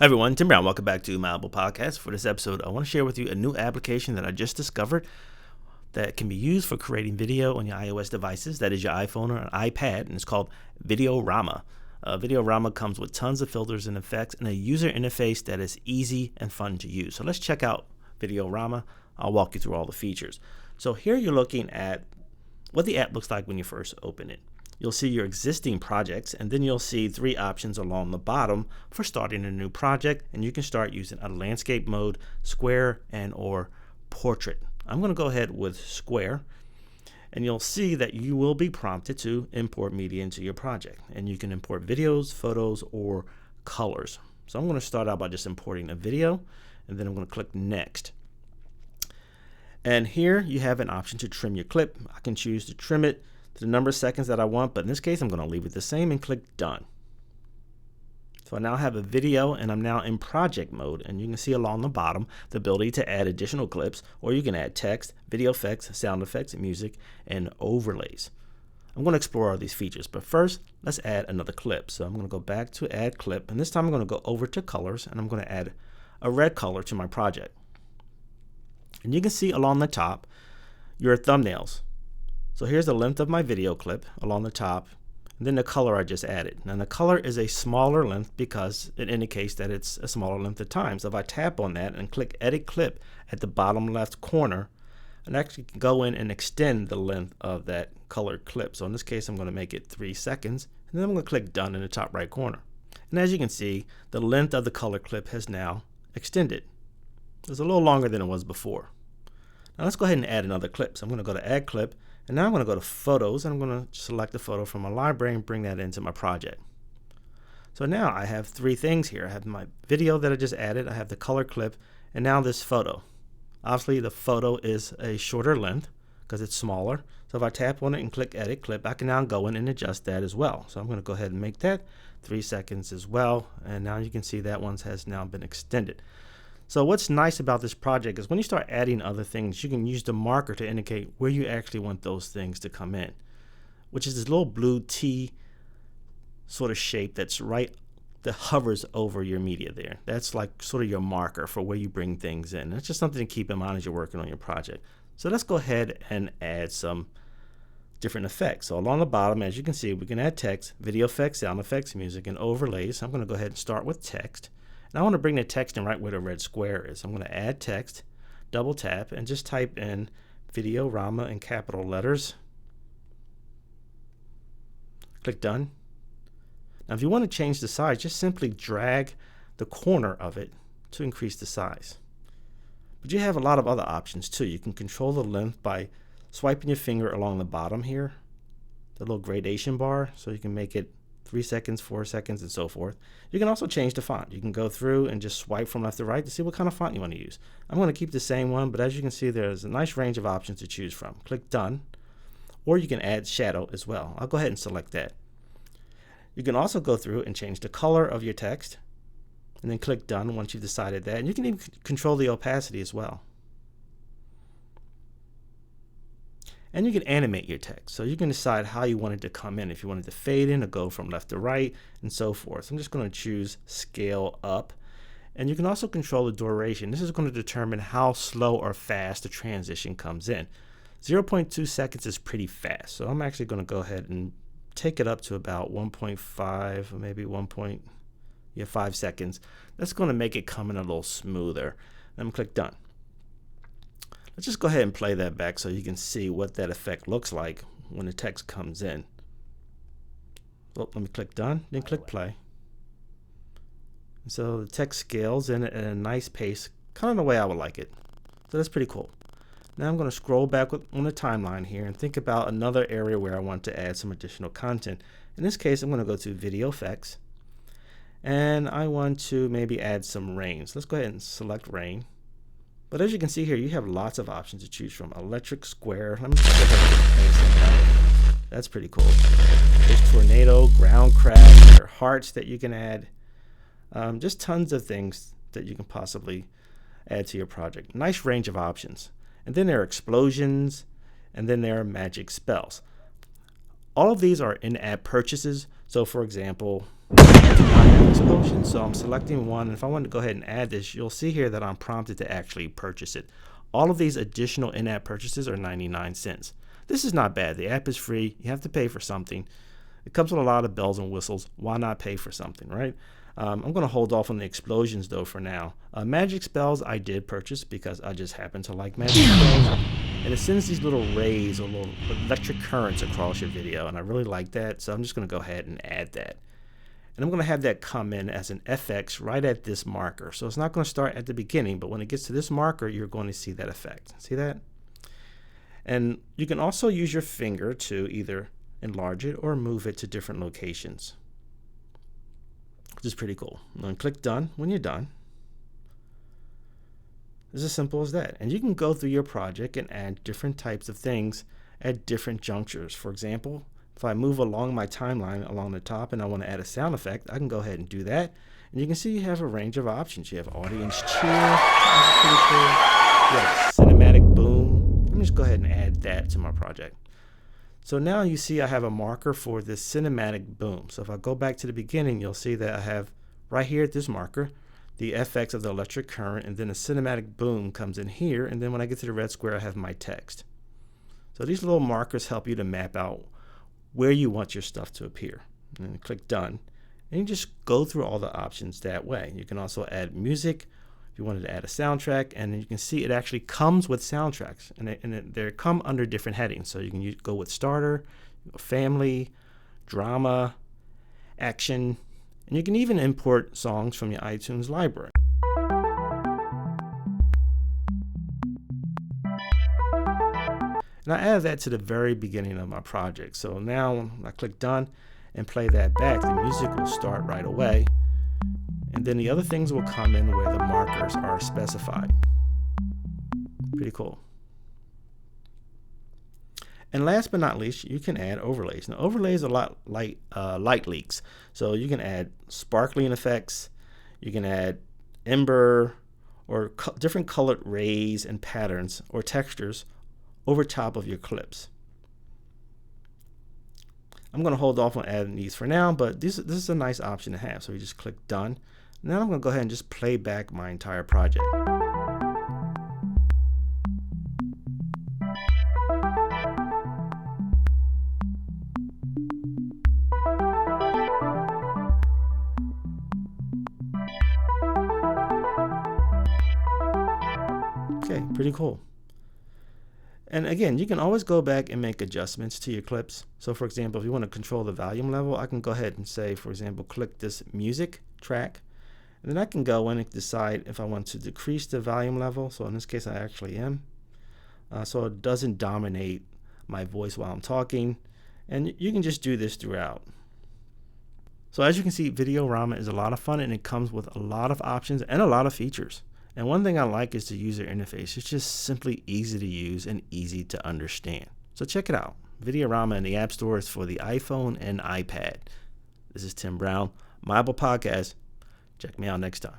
Hi everyone, Tim Brown. Welcome back to my Apple Podcast. For this episode, I want to share with you a new application that I just discovered that can be used for creating video on your iOS devices. That is your iPhone or an iPad, and it's called Videorama. Videorama comes with tons of filters and effects and a user interface that is easy and fun to use. So let's check out Videorama. I'll walk you through all the features. So here you're looking at what the app looks like when you first open it. You'll see your existing projects, and then you'll see three options along the bottom for starting a new project, and you can start using a landscape mode, square, and or portrait. I'm going to go ahead with square, and you'll see that you will be prompted to import media into your project, and you can import videos, photos, or colors. So I'm going to start out by just importing a video, and then I'm going to click next. And here you have an option to trim your clip. I can choose to trim it to the number of seconds that I want, but in this case I'm going to leave it the same and click done. So I now have a video and I'm now in project mode, and you can see along the bottom the ability to add additional clips, or you can add text, video effects, sound effects, music, and overlays. I'm going to explore all these features, but first let's add another clip. So I'm going to go back to add clip, and this time I'm going to go over to colors, and I'm going to add a red color to my project. And you can see along the top your thumbnails. So here's the length of my video clip along the top, and then the color I just added. Now the color is a smaller length because it indicates that it's a smaller length of time. So if I tap on that and click edit clip at the bottom left corner, I actually can go in and extend the length of that colored clip. So in this case I'm going to make it 3 seconds, and then I'm going to click done in the top right corner. And as you can see, the length of the color clip has now extended. It's a little longer than it was before. Now let's go ahead and add another clip. So I'm going to go to add clip, and now I'm going to go to photos, and I'm going to select a photo from my library and bring that into my project. So now I have three things here. I have my video that I just added, I have the color clip, and now this photo. Obviously the photo is a shorter length because it's smaller. So if I tap on it and click edit clip, I can now go in and adjust that as well. So I'm going to go ahead and make that 3 seconds as well, and now you can see that one has now been extended. So what's nice about this project is when you start adding other things, you can use the marker to indicate where you actually want those things to come in, which is this little blue T sort of shape that hovers over your media there. That's like sort of your marker for where you bring things in. That's just something to keep in mind as you're working on your project. So let's go ahead and add some different effects. So along the bottom, as you can see, we can add text, video effects, sound effects, music, and overlays. So I'm going to go ahead and start with text. And I want to bring the text in right where the red square is. I'm going to add text, double tap, and just type in Videorama in capital letters. Click done. Now if you want to change the size, just simply drag the corner of it to increase the size. But you have a lot of other options too. You can control the length by swiping your finger along the bottom here, the little gradation bar, so you can make it 3 seconds, 4 seconds, and so forth. You can also change the font. You can go through and just swipe from left to right to see what kind of font you want to use. I'm going to keep the same one, but as you can see, there's a nice range of options to choose from. Click done, or you can add shadow as well. I'll go ahead and select that. You can also go through and change the color of your text, and then click done once you've decided that. And you can even control the opacity as well. And you can animate your text. So you can decide how you want it to come in, if you want it to fade in or go from left to right, and so forth. So I'm just going to choose scale up. And you can also control the duration. This is going to determine how slow or fast the transition comes in. 0.2 seconds is pretty fast. So I'm actually going to go ahead and take it up to about 1.5 or maybe 1.5 seconds. That's going to make it come in a little smoother. I'm going to click done. Let's just go ahead and play that back so you can see what that effect looks like when the text comes in. Oh, let me click done, then click play. And so the text scales in at a nice pace, kind of the way I would like it. So that's pretty cool. Now I'm going to scroll back on the timeline here and think about another area where I want to add some additional content. In this case, I'm going to go to video effects, and I want to maybe add some rain. So let's go ahead and select rain. But as you can see here, you have lots of options to choose from. Electric square. Let me just go ahead and that's pretty cool. There's tornado, ground crash, there are hearts that you can add. Just tons of things that you can possibly add to your project. Nice range of options. And then there are explosions, and then there are magic spells. All of these are in-app purchases. So for example, I do not have explosions. So I'm selecting one, and if I want to go ahead and add this, you'll see here that I'm prompted to actually purchase it. All of these additional in-app purchases are 99 cents. This is not bad. The app is free. You have to pay for something. It comes with a lot of bells and whistles. Why not pay for something, right? I'm going to hold off on the explosions though for now. Magic spells I did purchase because I just happen to like magic spells. And it sends these little rays or little electric currents across your video, and I really like that. So I'm just going to go ahead and add that. And I'm going to have that come in as an FX right at this marker. So it's not going to start at the beginning, but when it gets to this marker, you're going to see that effect. See that? And you can also use your finger to either enlarge it or move it to different locations, which is pretty cool. And then click done when you're done. It's as simple as that. And you can go through your project and add different types of things at different junctures. For example, if I move along my timeline along the top and I want to add a sound effect, I can go ahead and do that. And you can see you have a range of options. You have audience cheer, that's pretty cool. You have cinematic boom. Let me just go ahead and add that to my project. So now you see I have a marker for this cinematic boom. So if I go back to the beginning, you'll see that I have right here at this marker the FX of the electric current, and then a cinematic boom comes in here, and then when I get to the red square, I have my text. So these little markers help you to map out where you want your stuff to appear. And then click done, and you just go through all the options that way. You can also add music if you wanted to add a soundtrack, and you can see it actually comes with soundtracks, and they come under different headings. So you can go with starter, family, drama, action, and you can even import songs from your iTunes library. And I added that to the very beginning of my project. So now when I click done and play that back, the music will start right away. And then the other things will come in where the markers are specified. Pretty cool. And last but not least, you can add overlays. Now, overlays are a lot like light leaks. So you can add sparkling effects, you can add umber, or different colored rays and patterns or textures over top of your clips. I'm going to hold off on adding these for now, but this is a nice option to have. So you just click done. Now I'm going to go ahead and just play back my entire project. Okay, pretty cool. And again, you can always go back and make adjustments to your clips. So for example, if you want to control the volume level, I can go ahead and say, for example, click this music track. And then I can go in and decide if I want to decrease the volume level. So in this case, I actually am. So it doesn't dominate my voice while I'm talking. And you can just do this throughout. So as you can see, Videorama is a lot of fun, and it comes with a lot of options and a lot of features. And one thing I like is the user interface. It's just simply easy to use and easy to understand. So check it out. Videorama in the App Stores for the iPhone and iPad. This is Tim Brown, My Apple Podcast. Check me out next time.